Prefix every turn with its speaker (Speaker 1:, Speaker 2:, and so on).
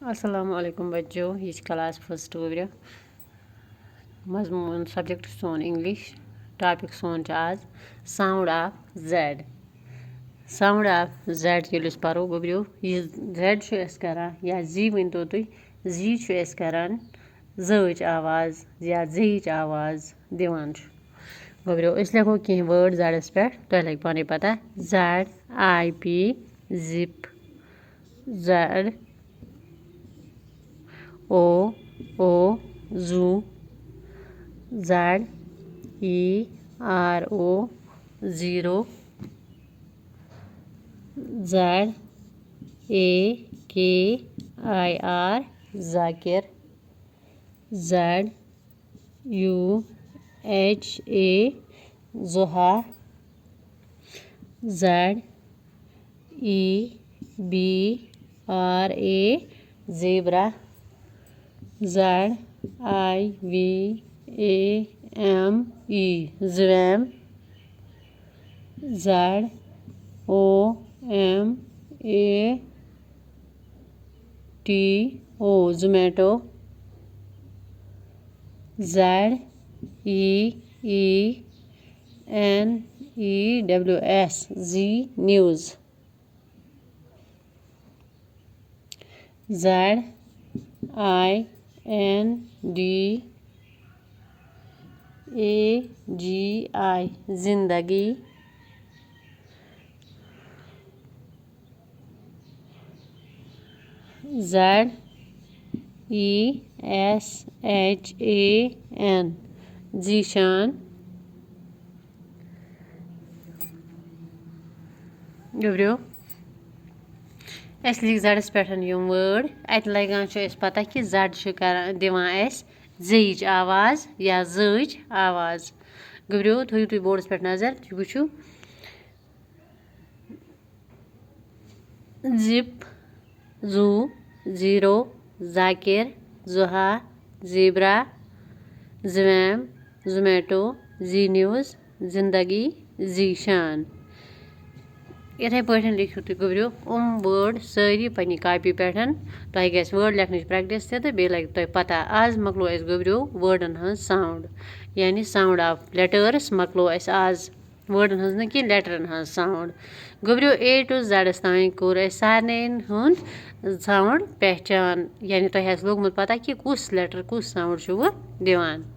Speaker 1: अस्सलामुअलैकुम बच्चों, ये क्लास फर्स्ट गोब्रियो मजमून सब्जेक्ट सोन इंग्लिश टॉपिक सोन आज sound of Z. Sound of Z ये परो गोब्रियो ये जेड करान या जी वन तो तुम जी करान ज़च आवाज़ या ज़च आवाज़ दिवान गोब्रियो लिखो कह वर्ड जेडस पे तो लगे पानी पता Z IP zip Z O zoo ZERO zero ZAKIR zakir ZUHA zuha ZEBRA zebra ZIVAME zwam ZOMATO zomato ZEENEWS Z news ZINDAGI जिंदगी ZESHAN जीशान गोब्रियो लिख जेडस पे वर्ड अत लगान पता कि जेड दिवान ज़च आवाज़ या ज़च आवाज़ गोब्रियो थो तुम बोर्डस पे नजर तुम वो जिप जू जीरो जाकिर जुहा ज़ेब्रा ज़वैम जोमेटो जी न्यूज़ जिंदगी जीशान इथे पे लिखो तुम गोब्रियो वर्ड सारी पन्नी कॉपी पे तुम गई वर्ड लिखन प्रैक्टिस तो बे लगे तुम पता आज मकलो गोब्रियो वर्डन हज साउंड यानी साउंड ऑफ लेटर्स मकलो आज वर्डन हज न कि लेटरन हज साउंड गोब्रियो A to Z तान कोर सारन हुंद साउंड पहचान यानी तुम लोगमुत पता कि कुस लेटर कुस साउंड दिवान।